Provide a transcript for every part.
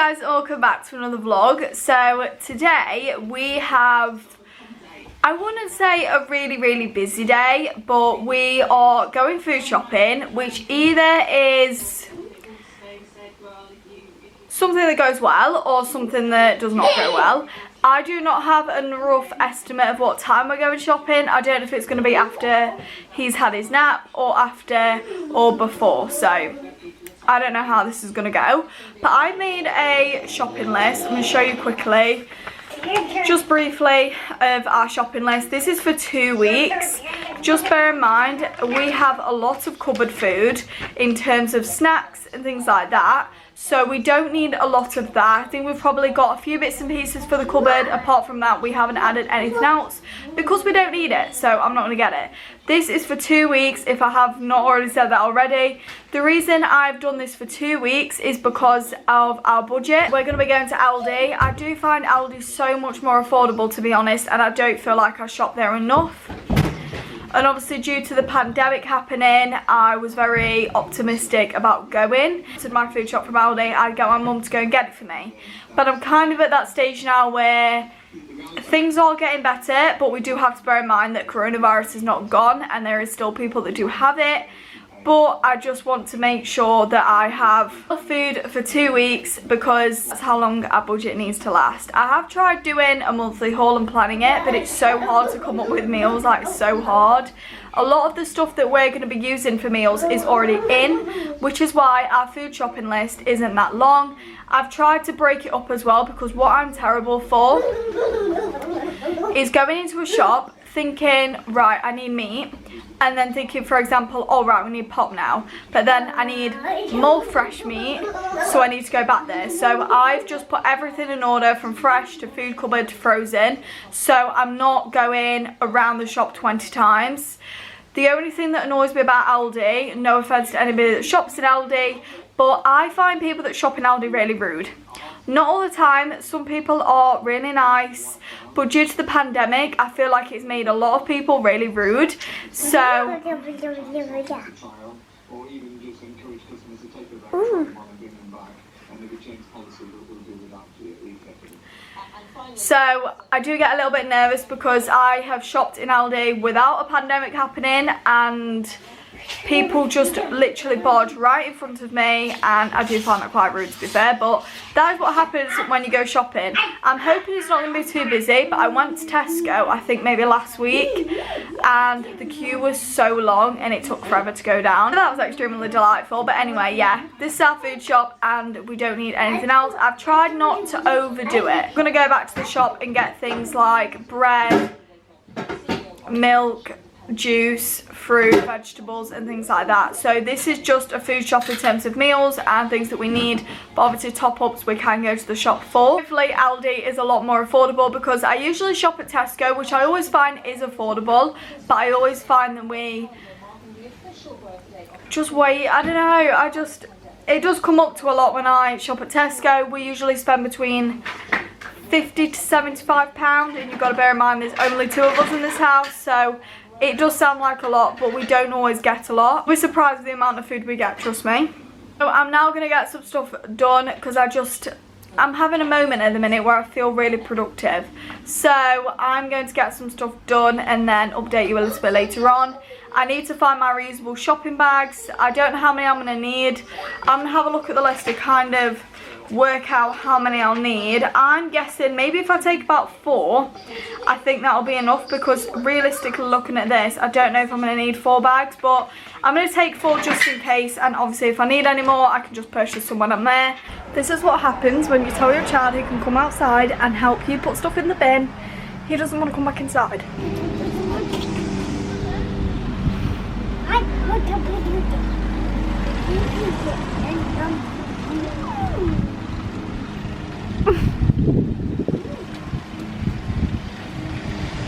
guys, welcome back to another vlog. So today we have, I wouldn't say a really busy day, but we are going food shopping, which either is something that goes well or something that does not go well. I do not have a rough estimate of what time we're going shopping. I don't know if it's going to be after he's had his nap or after or before, so I don't know how this is going to go. But I made a shopping list. I'm going to show you quickly, just briefly, of our shopping list. This is for 2 weeks. Just bear in mind, we have a lot of cupboard food in terms of snacks and things like that. So we don't need a lot of that. I think we've probably got a few bits and pieces for the cupboard. Apart from that, we haven't added anything else because we don't need it. So I'm not going to get it. This is for 2 weeks, if I have not already said that already. The reason I've done this for 2 weeks is because of our budget. We're going to be going to Aldi. I do find Aldi so much more affordable, to be honest, and I don't feel like I shop there enough. And obviously due to the pandemic happening, I was very optimistic about going to my food shop from Aldi. I'd get my mum to go and get it for me. But I'm kind of at that stage now where things are getting better, but we do have to bear in mind that coronavirus is not gone and there is still people that do have it. But I just want to make sure that I have food for 2 weeks because that's how long our budget needs to last. I have tried doing a monthly haul and planning it, but it's so hard to come up with meals, like so hard. A lot of the stuff that we're going to be using for meals is already in, which is why our food shopping list isn't that long. I've tried to break it up as well because what I'm terrible for is going into a shop thinking, right, I need meat, and then thinking, for example, oh right, we need pop now, but then I need more fresh meat, so I need to go back there. So I've just put everything in order from fresh to food cupboard to frozen, so I'm not going around the shop 20 times. The only thing that annoys me about Aldi, no offense to anybody that shops in Aldi, but I find people that shop in Aldi really rude. Not all the time, some people are really nice, but due to the pandemic, I feel like it's made a lot of people really rude. So I do get a little bit nervous because I have shopped in Aldi without a pandemic happening and people just literally barge right in front of me, and I do find that quite rude, to be fair, but that is what happens when you go shopping. I'm hoping it's not going to be too busy, but I went to Tesco, I think maybe last week, and the queue was so long and it took forever to go down. So that was extremely delightful, but anyway, yeah, this is our food shop and we don't need anything else. I've tried not to overdo it. I'm going to go back to the shop and get things like bread, milk, juice, fruit, vegetables and things like that. So this is just a food shop in terms of meals and things that we need, but obviously top-ups we can go to the shop for. Hopefully Aldi is a lot more affordable because I usually shop at Tesco, which I always find is affordable, but I always find that we just wait. I don't know, it does come up to a lot when I shop at Tesco. We usually spend between £50 to £75, and you've got to bear in mind there's only 2 of us in this house, so it does sound like a lot, but we don't always get a lot. We're surprised with the amount of food we get, trust me. So I'm now going to get some stuff done because I'm having a moment at the minute where I feel really productive. So I'm going to get some stuff done and then update you a little bit later on. I need to find my reusable shopping bags. I don't know how many I'm going to need. I'm going to have a look at the list to kind of work out how many I'll need. I'm guessing maybe if I take about 4, I think that'll be enough, because realistically looking at this, I don't know if I'm going to need 4 bags, but I'm going to take 4 just in case, and obviously if I need any more I can just purchase some when I'm there. This is what happens when you tell your child he can come outside and help you put stuff in the bin. He doesn't want to come back inside.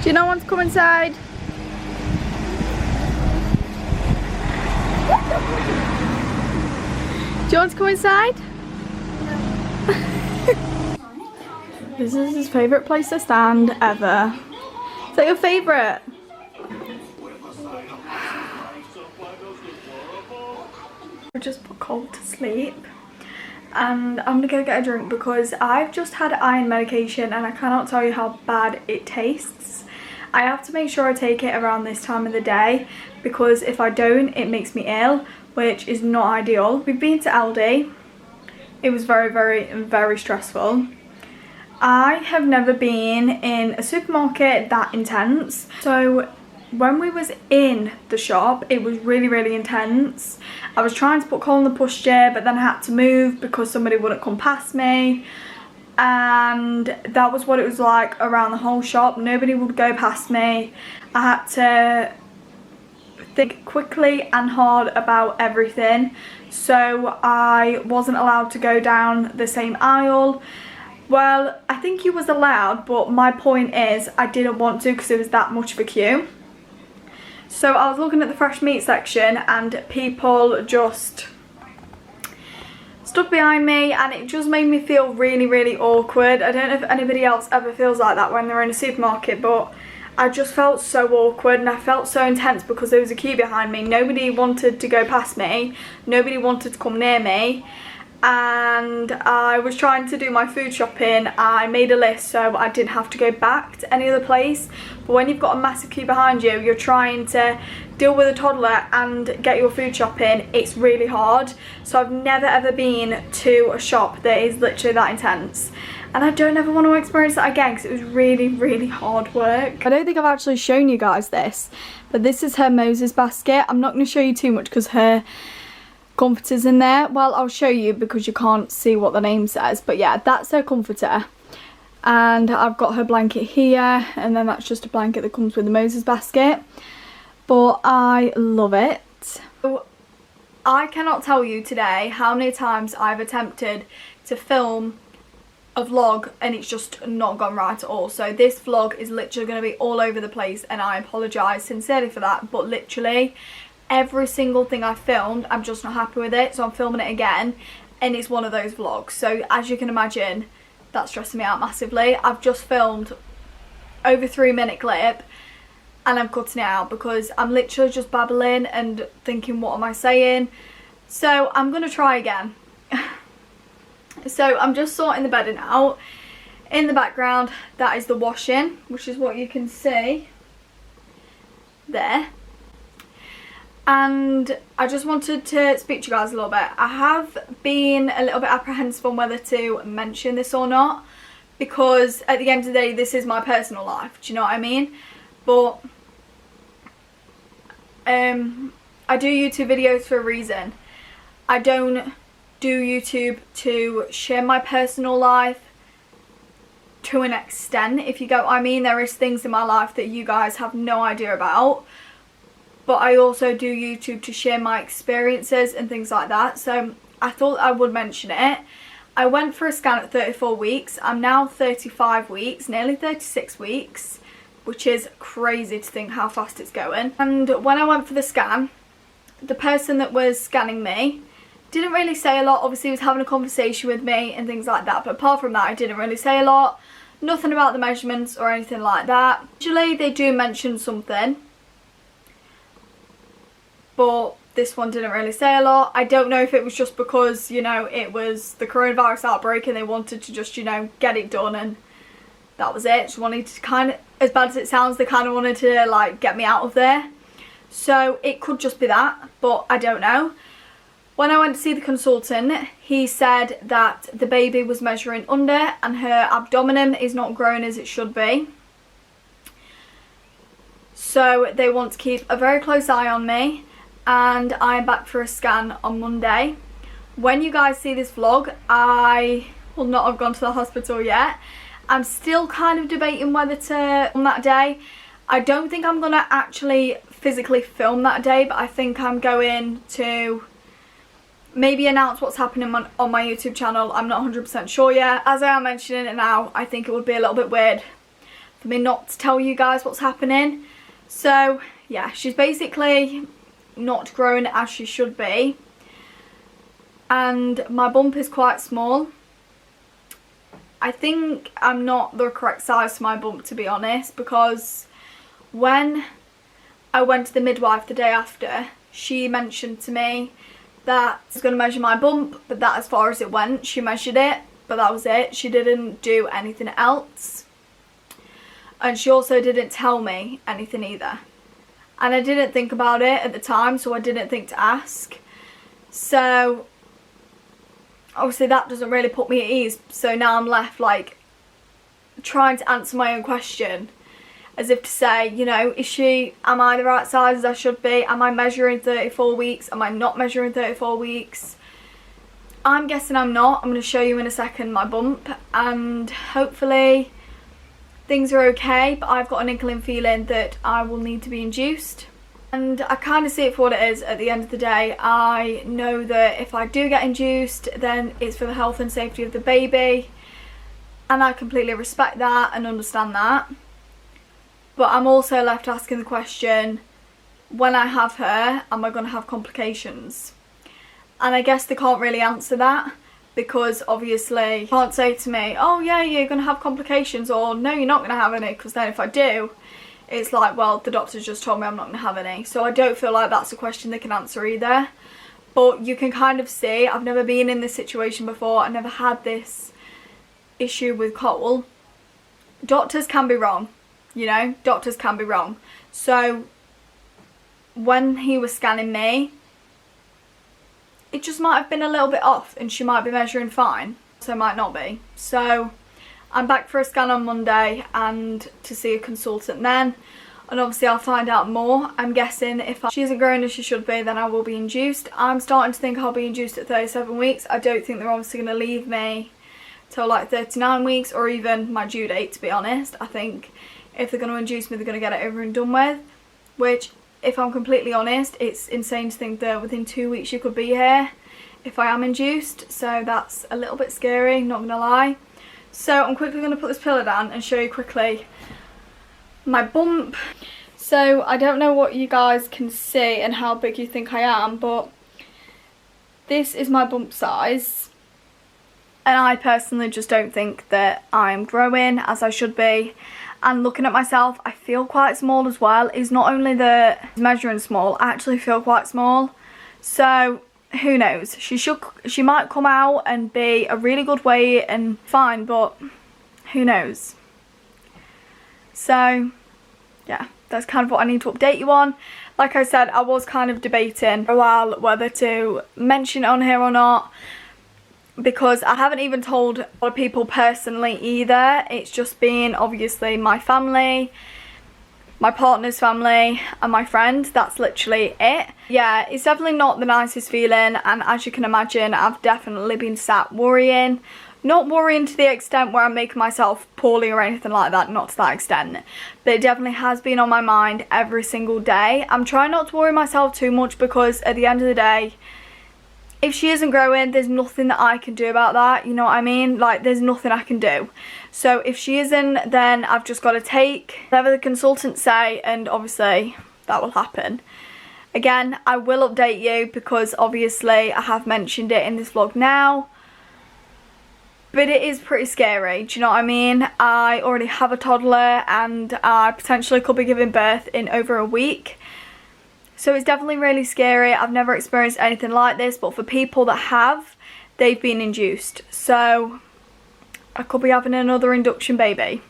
Do you not want to come inside? Do you want to come inside? No. This is his favourite place to stand ever. Is that your favourite? I just put Cole to sleep. and I'm gonna go get a drink because I've just had iron medication and I cannot tell you how bad it tastes. I have to make sure I take it around this time of the day because if I don't, it makes me ill, which is not ideal. We've been to Aldi. It was very, very, very stressful. I have never been in a supermarket that intense. So when we was in the shop, it was really, really intense. I was trying to put Cole in the pushchair, but then I had to move because somebody wouldn't come past me. And that was what it was like around the whole shop. Nobody would go past me. I had to think quickly and hard about everything. So I wasn't allowed to go down the same aisle. Well, I think he was allowed, but my point is I didn't want to because it was that much of a queue. So I was looking at the fresh meat section and people just stood behind me and it just made me feel really, really awkward. I don't know if anybody else ever feels like that when they're in a supermarket, but I just felt so awkward and I felt so intense because there was a queue behind me. Nobody wanted to go past me. Nobody wanted to come near me. And I was trying to do my food shopping. I made a list so I didn't have to go back to any other place. But when you've got a massive queue behind you, you're trying to deal with a toddler and get your food shopping. It's really hard. So I've never ever been to a shop that is literally that intense. And I don't ever want to experience that again because it was really, really hard work. I don't think I've actually shown you guys this, but this is her Moses basket. I'm not going to show you too much because her comforter's in there. Well, I'll show you because you can't see what the name says, but yeah, that's her comforter. And I've got her blanket here, and then that's just a blanket that comes with the Moses basket. But I love it. So I cannot tell you today how many times I've attempted to film a vlog and it's just not gone right at all. So this vlog is literally going to be all over the place and I apologise sincerely for that, but literally every single thing I filmed, I'm just not happy with it, so I'm filming it again and it's one of those vlogs. So as you can imagine, that's stressing me out massively. I've just filmed over 3-minute clip and I'm cutting it out because I'm literally just babbling and thinking, what am I saying? So I'm going to try again. So I'm just sorting the bedding out. In the background, that is the washing, which is what you can see there. And I just wanted to speak to you guys a little bit. I have been a little bit apprehensive on whether to mention this or not, because at the end of the day, this is my personal life. Do you know what I mean? But I do YouTube videos for a reason. I don't do YouTube to share my personal life to an extent, if you get what I mean. There is things in my life that you guys have no idea about, but I also do YouTube to share my experiences and things like that. So I thought I would mention it. I went for a scan at 34 weeks. I'm now 35 weeks, nearly 36 weeks, which is crazy to think how fast it's going. And when I went for the scan, the person that was scanning me didn't really say a lot. Obviously he was having a conversation with me and things like that, but apart from that I didn't really say a lot. Nothing about the measurements or anything like that. Usually they do mention something, but this one didn't really say a lot. I don't know if it was just because, you know, it was the coronavirus outbreak and they wanted to just, you know, get it done and that was it. Just wanted to kind of, as bad as it sounds, they kind of wanted to like get me out of there. So it could just be that, but I don't know. When I went to see the consultant, he said that the baby was measuring under and her abdomen is not growing as it should be. So they want to keep a very close eye on me, and I'm back for a scan on Monday. When you guys see this vlog, I will not have gone to the hospital yet. I'm still kind of debating whether to on that day. I don't think I'm going to actually physically film that day, but I think I'm going to maybe announce what's happening on my YouTube channel. I'm not 100% sure yet. As I am mentioning it now, I think it would be a little bit weird for me not to tell you guys what's happening. So yeah, she's basically not growing as she should be. And my bump is quite small. I think I'm not the correct size for my bump, to be honest, because when I went to the midwife the day after, she mentioned to me that was going to measure my bump, but that as far as it went. She measured it, but that was it. She didn't do anything else. And she also didn't tell me anything either. And I didn't think about it at the time, so I didn't think to ask. So obviously that doesn't really put me at ease. So now I'm left like trying to answer my own question, as if to say, you know, am I the right size as I should be? Am I measuring 34 weeks? Am I not measuring 34 weeks? I'm guessing I'm not. I'm going to show you in a second my bump, and hopefully things are okay, but I've got an inkling feeling that I will need to be induced. And I kind of see it for what it is at the end of the day. I know that if I do get induced, then it's for the health and safety of the baby. And I completely respect that and understand that. But I'm also left asking the question, when I have her, am I going to have complications? And I guess they can't really answer that, because obviously you can't say to me, oh yeah, you're going to have complications, or no, you're not going to have any, because then if I do, it's like, well, the doctor's just told me I'm not going to have any. So I don't feel like that's a question they can answer either. But you can kind of see, I've never been in this situation before. I never had this issue with Cole. Doctors can be wrong, you know, doctors can be wrong. So when he was scanning me, it just might have been a little bit off, and she might be measuring fine, so might not be. So I'm back for a scan on Monday and to see a consultant then, and obviously I'll find out more. I'm guessing if she isn't growing as she should be, then I will be induced. I'm starting to think I'll be induced at 37 weeks. I don't think they're obviously going to leave me till like 39 weeks or even my due date, to be honest. I think if they're going to induce me, they're going to get it over and done with, which, if I'm completely honest, it's insane to think that within 2 weeks you could be here if I am induced. So that's a little bit scary, not gonna lie. So I'm quickly gonna put this pillow down and show you quickly my bump. So I don't know what you guys can see and how big you think I am, but this is my bump size. And I personally just don't think that I'm growing as I should be. And looking at myself, I feel quite small as well. It's not only the measuring small, I actually feel quite small. So who knows? She might come out and be a really good weight and fine, but who knows? So yeah, that's kind of what I need to update you on. Like I said, I was kind of debating for a while whether to mention it on here or not, because I haven't even told a lot of people personally either. It's just been obviously my family, my partner's family and my friend. That's literally it. Yeah, it's definitely not the nicest feeling, and as you can imagine, I've definitely been sat worrying. Not worrying to the extent where I'm making myself poorly or anything like that, not to that extent, but it definitely has been on my mind every single day. I'm trying not to worry myself too much, because at the end of the day, if she isn't growing, there's nothing that I can do about that, you know what I mean? Like, there's nothing I can do. So if she isn't, then I've just got to take whatever the consultants say, and obviously that will happen. Again, I will update you, because obviously I have mentioned it in this vlog now, but it is pretty scary, do you know what I mean? I already have a toddler, and I potentially could be giving birth in over a week. So it's definitely really scary. I've never experienced anything like this, but for people that have, they've been induced. So I could be having another induction baby.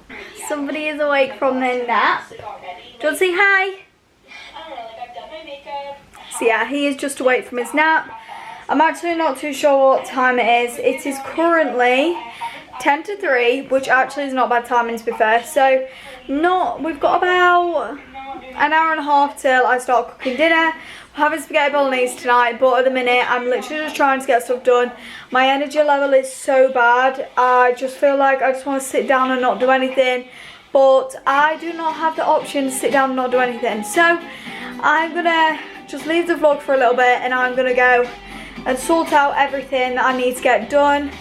Somebody is awake from their nap. Do you want to say hi? So yeah, he is just awake from his nap. I'm actually not too sure what time it is. It is currently 10 to 3, which actually is not bad timing, to be fair. So we've got about an hour and a half till I start cooking dinner. We're having spaghetti bolognese tonight, but at the minute I'm literally just trying to get stuff done. My energy level is so bad. I just feel like I just want to sit down and not do anything, but I do not have the option to sit down and not do anything. So I'm gonna just leave the vlog for a little bit, and I'm gonna go and sort out everything that I need to get done.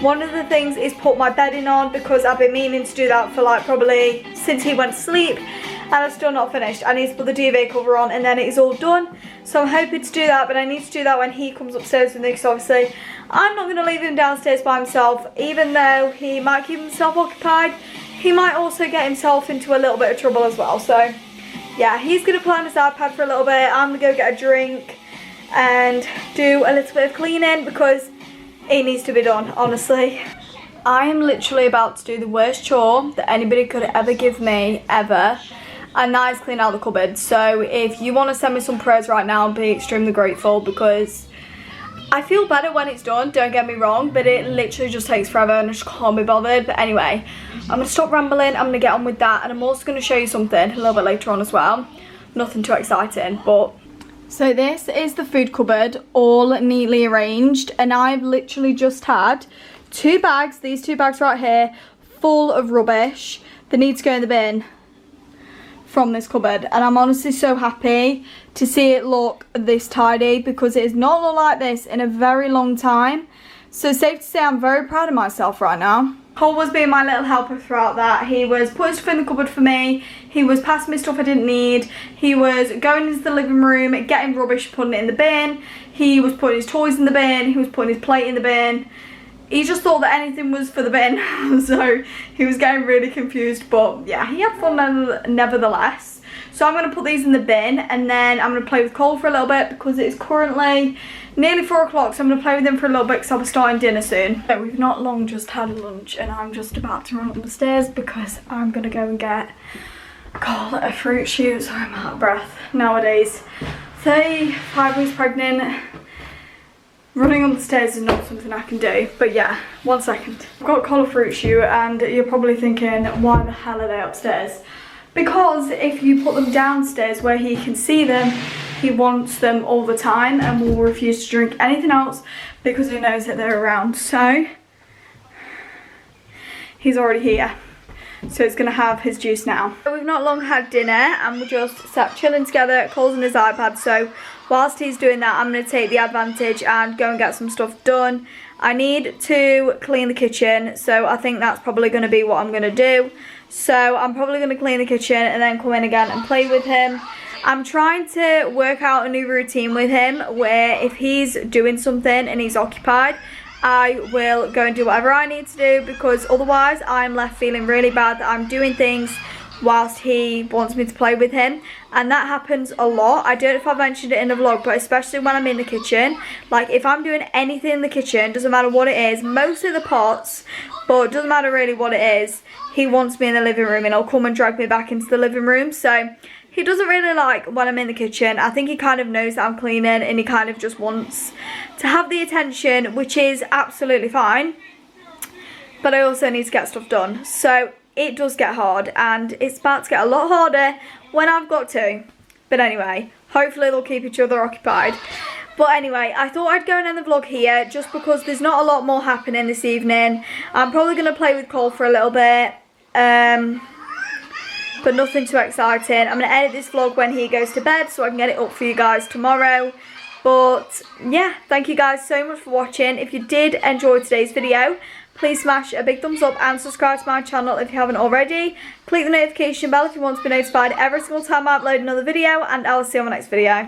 One of the things is put my bedding on, because I've been meaning to do that for like probably since he went to sleep, and I've still not finished. I need to put the duvet cover on, and then it is all done. So I'm hoping to do that, but I need to do that when he comes upstairs with me, because obviously I'm not going to leave him downstairs by himself. Even though he might keep himself occupied, he might also get himself into a little bit of trouble as well. So yeah, he's going to play on his iPad for a little bit. I'm going to go get a drink, and do a little bit of cleaning because it needs to be done, honestly. I am literally about to do the worst chore that anybody could ever give me, ever. And that is clean out the cupboard. So if you want to send me some prayers right now, I'll be extremely grateful because I feel better when it's done, don't get me wrong, but it literally just takes forever and I just can't be bothered. But anyway, I'm going to stop rambling, I'm going to get on with that, and I'm also going to show you something a little bit later on as well. Nothing too exciting, but... So this is the food cupboard, all neatly arranged, and I've literally just had 2 bags, these 2 bags right here, full of rubbish that need to go in the bin from this cupboard, and I'm honestly so happy to see it look this tidy because it has not looked like this in a very long time. So safe to say I'm very proud of myself right now. Cole was being my little helper throughout that. He was putting stuff in the cupboard for me, he was passing me stuff I didn't need, he was going into the living room, getting rubbish, putting it in the bin, he was putting his toys in the bin, he was putting his plate in the bin. He just thought that anything was for the bin, so he was getting really confused, but yeah, he had fun nevertheless. So I'm going to put these in the bin, and then I'm going to play with Cole for a little bit because it's currently nearly 4 o'clock, so I'm going to play with him for a little bit because I'll be starting dinner soon. But we've not long just had lunch, and I'm just about to run up the stairs because I'm going to go and get Cole a fruit shoot, so I'm out of breath nowadays. 35 weeks pregnant. Running on the stairs is not something I can do, but yeah, 1 second. I've got Cole a fruit shoe, and you're probably thinking, why the hell are they upstairs? Because if you put them downstairs where he can see them, he wants them all the time and will refuse to drink anything else because he knows that they're around. So he's already here. So he's gonna have his juice now. We've not long had dinner and we're just sat chilling together. Cole's on his iPad, so whilst he's doing that, I'm gonna take the advantage and go and get some stuff done. I need to clean the kitchen, so I think that's probably gonna be what I'm gonna do. So I'm probably gonna clean the kitchen and then come in again and play with him. I'm trying to work out a new routine with him where if he's doing something and he's occupied, I will go and do whatever I need to do, because otherwise I'm left feeling really bad that I'm doing things whilst he wants me to play with him, and that happens a lot. I don't know if I mentioned it in the vlog, but especially when I'm in the kitchen, like if I'm doing anything in the kitchen, doesn't matter what it is, mostly the pots, but it doesn't matter really what it is, he wants me in the living room and he'll come and drag me back into the living room. So he doesn't really like when I'm in the kitchen. I think he kind of knows that I'm cleaning and he kind of just wants to have the attention, which is absolutely fine, but I also need to get stuff done. So it does get hard, and it's about to get a lot harder when I've got to. But anyway, hopefully they'll keep each other occupied. But anyway, I thought I'd go and end the vlog here just because there's not a lot more happening this evening. I'm probably going to play with Cole for a little bit, but nothing too exciting. I'm going to edit this vlog when he goes to bed so I can get it up for you guys tomorrow. But yeah, thank you guys so much for watching. If you did enjoy today's video, please smash a big thumbs up and subscribe to my channel if you haven't already. Click the notification bell if you want to be notified every single time I upload another video, and I'll see you on my next video.